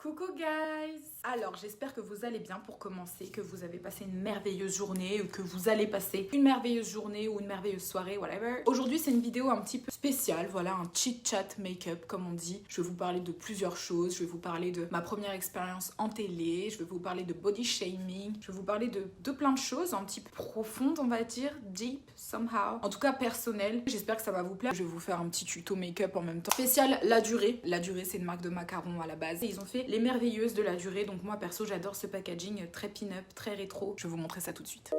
Coucou guys! Alors j'espère que vous allez bien pour commencer, que vous avez passé une merveilleuse journée ou que vous allez passer une merveilleuse journée ou une merveilleuse soirée, whatever. Aujourd'hui c'est une vidéo un petit peu spéciale, voilà, un chit-chat make-up comme on dit. Je vais vous parler de plusieurs choses, je vais vous parler de ma première expérience en télé, je vais vous parler de body shaming, je vais vous parler de plein de choses un petit peu profondes on va dire, deep somehow. En tout cas personnel, j'espère que ça va vous plaire. Je vais vous faire un petit tuto make-up en même temps. Spécial La Durée. La Durée c'est une marque de macarons à la base. Et ils ont fait les merveilleuses de La Durée, donc moi perso j'adore ce packaging très pin-up, très rétro. Je vais vous montrer ça tout de suite.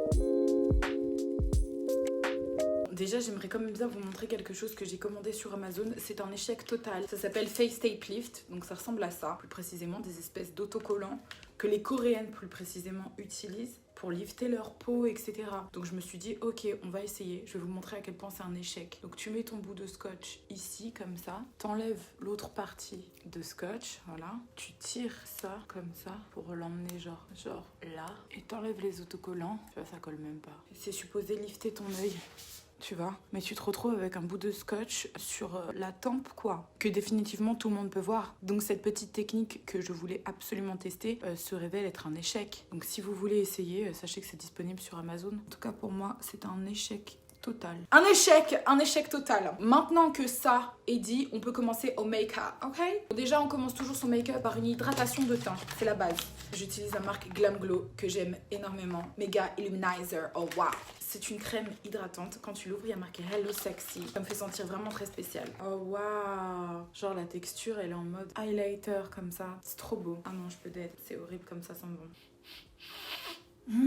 Déjà j'aimerais quand même bien vous montrer quelque chose que j'ai commandé sur Amazon. C'est un échec total. Ça s'appelle Face Tape Lift, donc ça ressemble à ça. Plus précisément des espèces d'autocollants que les Coréennes plus précisément utilisent pour lifter leur peau, etc. Donc je me suis dit ok, on va essayer. Je vais vous montrer à quel point c'est un échec. Donc tu mets ton bout de scotch ici comme ça, t'enlèves l'autre partie de scotch, voilà. Tu tires ça comme ça pour l'emmener genre là, et t'enlèves les autocollants. Tu vois, ça colle même pas. C'est supposé lifter ton œil, tu vois, mais tu te retrouves avec un bout de scotch sur la tempe quoi, que définitivement tout le monde peut voir. Donc cette petite technique que je voulais absolument tester se révèle être un échec. Donc si vous voulez essayer, sachez que c'est disponible sur Amazon. En tout cas pour moi c'est un échec total. Un échec total. Maintenant que ça est dit, on peut commencer au make-up, ok? Déjà on commence toujours son make-up par une hydratation de teint, c'est la base. J'utilise la marque Glam Glow que j'aime énormément, Mega Illuminizer, oh wow. C'est une crème hydratante, quand tu l'ouvres il y a marqué Hello Sexy, ça me fait sentir vraiment très spécial. Oh wow, genre la texture elle est en mode highlighter comme ça, c'est trop beau. Ah non je peux d'être, c'est horrible comme ça sent bon.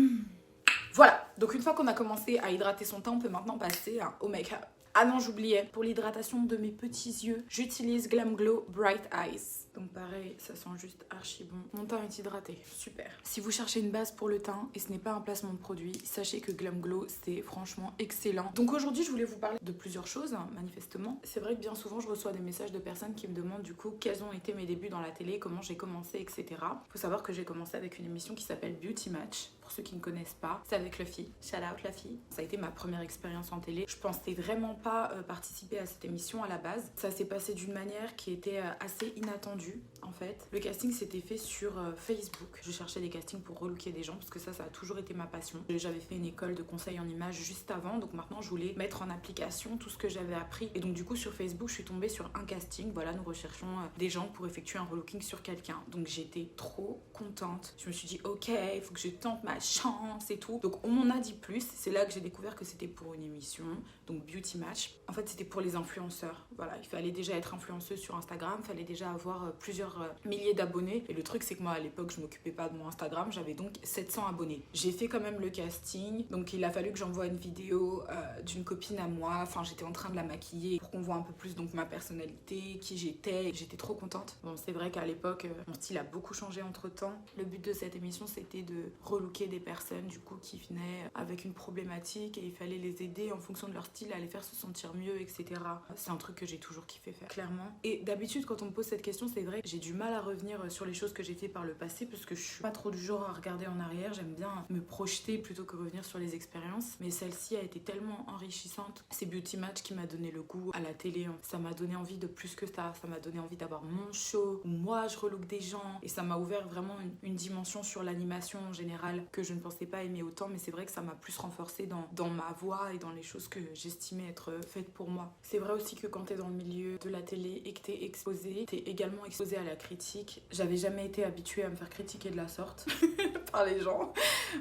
Voilà, donc une fois qu'on a commencé à hydrater son teint, on peut maintenant passer au make-up. Ah non, j'oubliais, pour l'hydratation de mes petits yeux, j'utilise Glam Glow Bright Eyes. Donc pareil, ça sent juste archi bon. Mon teint est hydraté, super. Si vous cherchez une base pour le teint et ce n'est pas un placement de produit, sachez que Glam Glow, c'est franchement excellent. Donc aujourd'hui, je voulais vous parler de plusieurs choses, hein, manifestement. C'est vrai que bien souvent, je reçois des messages de personnes qui me demandent du coup quels ont été mes débuts dans la télé, comment j'ai commencé, etc. Faut savoir que j'ai commencé avec une émission qui s'appelle Beauty Match. Pour ceux qui ne connaissent pas, c'est avec Luffy. Shout out Luffy. Ça a été ma première expérience en télé. Je pensais vraiment pas participer à cette émission à la base. Ça s'est passé d'une manière qui était assez inattendue en fait. Le casting s'était fait sur Facebook. Je cherchais des castings pour relooker des gens parce que ça a toujours été ma passion. J'avais fait une école de conseil en images juste avant, donc maintenant je voulais mettre en application tout ce que j'avais appris. Et donc du coup sur Facebook, je suis tombée sur un casting. Voilà, nous recherchons des gens pour effectuer un relooking sur quelqu'un. Donc j'étais trop contente. Je me suis dit ok, il faut que je tente ma chance et tout. Donc on m'en a dit plus. C'est là que j'ai découvert que c'était pour une émission, donc Beauty Match. En fait c'était pour les influenceurs. Voilà, il fallait déjà être influenceuse sur Instagram, il fallait déjà avoir plusieurs milliers d'abonnés. Et le truc c'est que moi à l'époque je m'occupais pas de mon Instagram, j'avais donc 700 abonnés. J'ai fait quand même le casting, donc il a fallu que j'envoie une vidéo d'une copine à moi. Enfin j'étais en train de la maquiller pour qu'on voit un peu plus donc ma personnalité, qui j'étais. J'étais trop contente. Bon c'est vrai qu'à l'époque mon style a beaucoup changé entre temps. Le but de cette émission c'était de relooker des personnes du coup qui venaient avec une problématique et il fallait les aider en fonction de leur style à les faire se sentir mieux, etc. C'est un truc que j'ai toujours kiffé faire, clairement. Et d'habitude quand on me pose cette question, c'est vrai que j'ai du mal à revenir sur les choses que j'ai fait par le passé parce que je suis pas trop du genre à regarder en arrière. J'aime bien me projeter plutôt que revenir sur les expériences, mais celle-ci a été tellement enrichissante. C'est Beauty Match qui m'a donné le goût à la télé. Ça m'a donné envie de plus que ça m'a donné envie d'avoir mon show où moi je relook des gens et ça m'a ouvert vraiment une dimension sur l'animation en général que je ne pensais pas aimer autant, mais c'est vrai que ça m'a plus renforcée dans ma voix et dans les choses que j'estimais être faites pour moi. C'est vrai aussi que quand t'es dans le milieu de la télé et que t'es exposée, t'es également exposée à la critique. J'avais jamais été habituée à me faire critiquer de la sorte par les gens.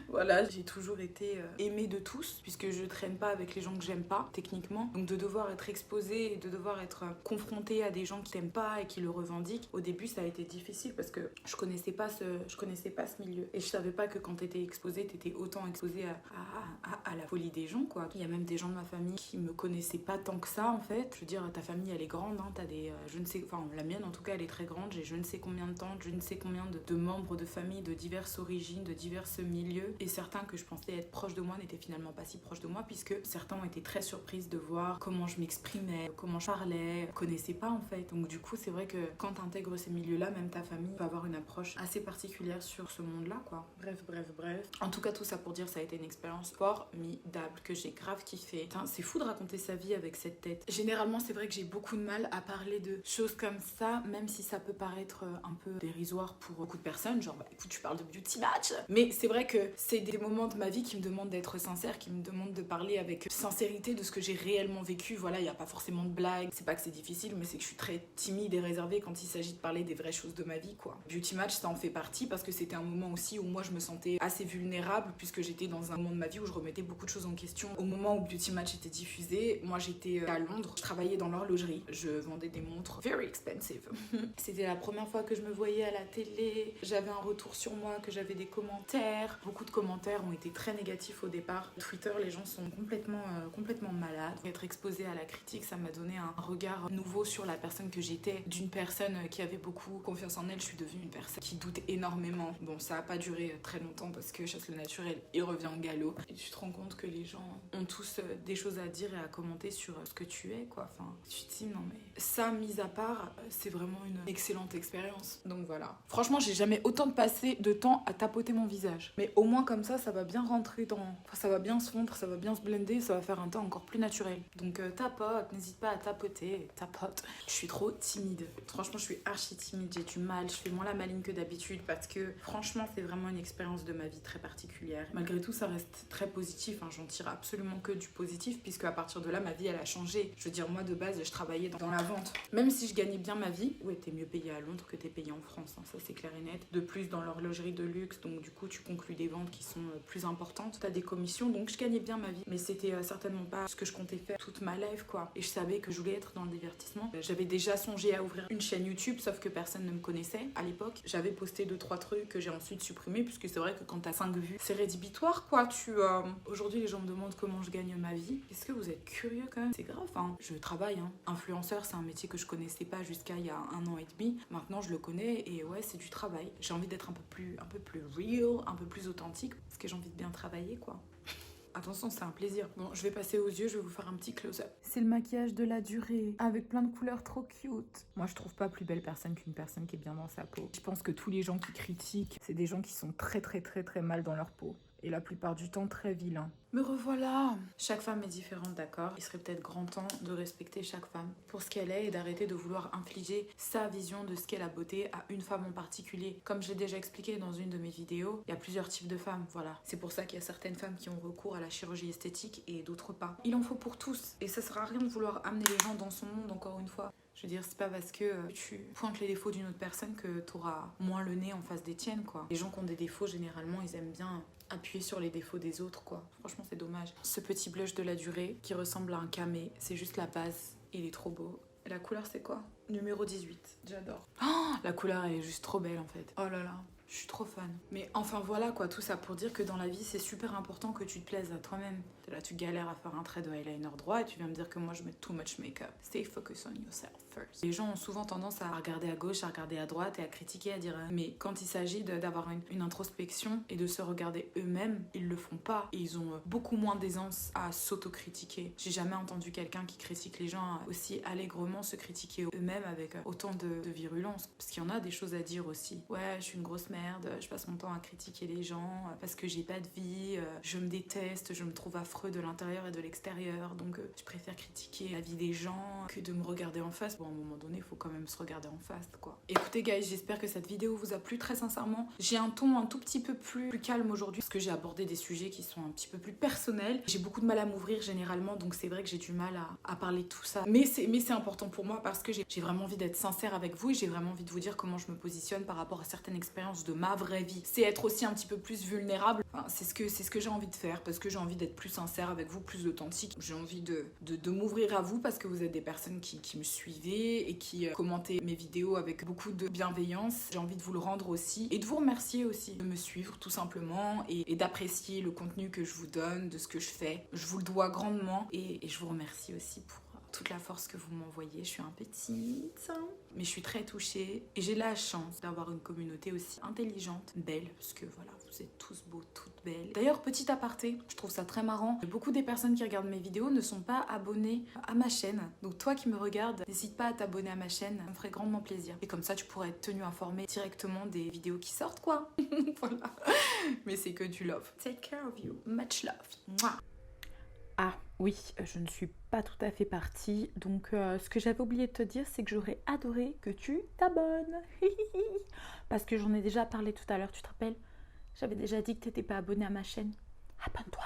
Voilà, j'ai toujours été aimée de tous puisque je traîne pas avec les gens que j'aime pas techniquement. Donc de devoir être exposée et de devoir être confrontée à des gens qui t'aiment pas et qui le revendiquent, au début ça a été difficile parce que je connaissais pas ce milieu et je savais pas que quand t'étais exposée, t'étais autant exposée à la folie des gens quoi. Il y a même des gens de ma famille qui me connaissaient pas tant que ça en fait. Je veux dire, ta famille elle est grande, hein, t'as des la mienne en tout cas elle est très grande, j'ai je ne sais combien de membres de famille de diverses origines d'origine de divers milieux et certains que je pensais être proches de moi n'étaient finalement pas si proches de moi puisque certains ont été très surprises de voir comment je m'exprimais, comment je parlais, connaissaient pas en fait. Donc du coup c'est vrai que quand tu intègres ces milieux-là, même ta famille peut avoir une approche assez particulière sur ce monde-là quoi. Bref. En tout cas tout ça pour dire ça a été une expérience formidable que j'ai grave kiffé. Putain, c'est fou de raconter sa vie avec cette tête. Généralement c'est vrai que j'ai beaucoup de mal à parler de choses comme ça, même si ça peut paraître un peu dérisoire pour beaucoup de personnes, genre bah écoute tu parles de beauty match, mais c'est vrai que c'est des moments de ma vie qui me demandent d'être sincère, qui me demandent de parler avec sincérité de ce que j'ai réellement vécu. Voilà, il n'y a pas forcément de blagues, c'est pas que c'est difficile, mais c'est que je suis très timide et réservée quand il s'agit de parler des vraies choses de ma vie quoi. Beauty match ça en fait partie parce que c'était un moment aussi où moi je me sentais assez vulnérable puisque j'étais dans un moment de ma vie où je remettais beaucoup de choses en question. Au moment où Beauty Match était diffusé, moi j'étais à Londres, je travaillais dans l'horlogerie, je vendais des montres very expensive. C'était la première fois que je me voyais à la télé, j'avais un retour sur moi, que j'avais des commentaires. Beaucoup de commentaires ont été très négatifs au départ. Twitter, les gens sont complètement malades. Être exposée à la critique, ça m'a donné un regard nouveau sur la personne que j'étais. D'une personne qui avait beaucoup confiance en elle, je suis devenue une personne qui doute énormément. Bon, ça a pas duré très longtemps parce que chasse le naturel, il revient en galop. Et tu te rends compte que les gens ont tous des choses à dire et à commenter sur ce que tu es, quoi. Enfin, tu te dis, non mais... Ça, mis à part, c'est vraiment une excellente expérience. Donc voilà. Franchement, j'ai jamais autant passé de temps à tapoter mon visage. Mais au moins comme ça va bien rentrer dans... Enfin, ça va bien se fondre, ça va bien se blender, ça va faire un teint encore plus naturel. Donc tapote, n'hésite pas à tapoter, tapote. Je suis trop timide. Franchement, je suis archi timide, j'ai du mal, je fais moins la maligne que d'habitude parce que franchement, c'est vraiment une expérience de ma vie très particulière. Malgré tout, ça reste très positif, hein. J'en tire absolument que du positif puisque à partir de là, ma vie, elle a changé. Je veux dire, moi, de base, je travaillais dans la vente. Même si je gagnais bien ma vie, ouais, t'es mieux payé à Londres que t'es payé en France, hein, ça c'est clair et net. De plus, dans l'horlogerie de luxe, donc du coup, tu conclus des ventes qui sont plus importantes. T'as des commissions, donc je gagnais bien ma vie. Mais c'était certainement pas ce que je comptais faire toute ma life, quoi. Et je savais que je voulais être dans le divertissement. J'avais déjà songé à ouvrir une chaîne YouTube, sauf que personne ne me connaissait à l'époque. J'avais posté 2-3 trucs que j'ai ensuite supprimés, puisque c'est vrai que quand t'as 5 vues, c'est rédhibitoire, quoi. Aujourd'hui, les gens me demandent comment je gagne ma vie. Est-ce que vous êtes curieux quand même? C'est grave, hein. Je travaille, hein. Influenceur, c'est un métier que je connaissais pas jusqu'à il y a 1 an et demi. Maintenant, je le connais et ouais, c'est du travail. J'ai envie d'être un peu plus real, un peu plus authentique, parce que j'ai envie de bien travailler, quoi. Attention, c'est un plaisir. Bon, je vais passer aux yeux, je vais vous faire un petit close-up. C'est le maquillage de la durée, avec plein de couleurs trop cute. Moi, je trouve pas plus belle personne qu'une personne qui est bien dans sa peau. Je pense que tous les gens qui critiquent, c'est des gens qui sont très mal dans leur peau. Et la plupart du temps très vilains. Me revoilà. Chaque femme est différente, d'accord. Il serait peut-être grand temps de respecter chaque femme pour ce qu'elle est et d'arrêter de vouloir infliger sa vision de ce qu'est la beauté à une femme en particulier. Comme je l'ai déjà expliqué dans une de mes vidéos, il y a plusieurs types de femmes, voilà. C'est pour ça qu'il y a certaines femmes qui ont recours à la chirurgie esthétique et d'autres pas. Il en faut pour tous. Et ça sert à rien de vouloir amener les gens dans son monde, encore une fois. Je veux dire, c'est pas parce que tu pointes les défauts d'une autre personne que t'auras moins le nez en face des tiennes, quoi. Les gens qui ont des défauts, généralement, ils aiment bien appuyer sur les défauts des autres, quoi. Franchement, c'est dommage. Ce petit blush de la durée qui ressemble à un camé, c'est juste la base. Il est trop beau. Et la couleur, c'est quoi? Numéro 18. J'adore. Oh, la couleur, elle est juste trop belle, en fait. Oh là là. Je suis trop fan. Mais enfin voilà quoi, tout ça pour dire que dans la vie c'est super important que tu te plaises à toi-même. Là tu galères à faire un trait de eyeliner droit et tu viens me dire que moi je mets too much make-up. Stay focused on yourself first. Les gens ont souvent tendance à regarder à gauche, à regarder à droite et à critiquer, à dire mais quand il s'agit d'avoir une introspection et de se regarder eux-mêmes, ils le font pas et ils ont beaucoup moins d'aisance à s'autocritiquer. J'ai jamais entendu quelqu'un qui critique les gens aussi allègrement se critiquer eux-mêmes avec autant de virulence. Parce qu'il y en a des choses à dire aussi. Ouais, je suis une grosse merde, je passe mon temps à critiquer les gens parce que j'ai pas de vie, je me déteste, je me trouve affreux de l'intérieur et de l'extérieur, donc je préfère critiquer la vie des gens que de me regarder en face. Bon, à un moment donné, il faut quand même se regarder en face, quoi. Écoutez, guys, j'espère que cette vidéo vous a plu très sincèrement. J'ai un ton un tout petit peu plus calme aujourd'hui parce que j'ai abordé des sujets qui sont un petit peu plus personnels. J'ai beaucoup de mal à m'ouvrir généralement, donc c'est vrai que j'ai du mal à parler de tout ça. Mais c'est important pour moi parce que j'ai vraiment envie d'être sincère avec vous et j'ai vraiment envie de vous dire comment je me positionne par rapport à certaines expériences de ma vraie vie. C'est être aussi un petit peu plus vulnérable. Enfin, c'est ce que j'ai envie de faire parce que j'ai envie d'être plus sincère avec vous, plus authentique. J'ai envie de m'ouvrir à vous parce que vous êtes des personnes qui me suivez et qui commentez mes vidéos avec beaucoup de bienveillance. J'ai envie de vous le rendre aussi et de vous remercier aussi de me suivre tout simplement et d'apprécier le contenu que je vous donne, de ce que je fais. Je vous le dois grandement et je vous remercie aussi toute la force que vous m'envoyez. Je suis un petite, mais je suis très touchée et j'ai la chance d'avoir une communauté aussi intelligente, belle, parce que voilà, vous êtes tous beaux, toutes belles. D'ailleurs, petit aparté, je trouve ça très marrant. Beaucoup des personnes qui regardent mes vidéos ne sont pas abonnées à ma chaîne. Donc toi qui me regardes, n'hésite pas à t'abonner à ma chaîne, ça me ferait grandement plaisir. Et comme ça, tu pourrais être tenu informé directement des vidéos qui sortent, quoi. Voilà. Mais c'est que du love. Take care of you. Much love. Mouah. Ah oui, je ne suis pas tout à fait partie, donc ce que j'avais oublié de te dire, c'est que j'aurais adoré que tu t'abonnes. Parce que j'en ai déjà parlé tout à l'heure, tu te rappelles? J'avais déjà dit que tu n'étais pas abonné à ma chaîne. Abonne-toi.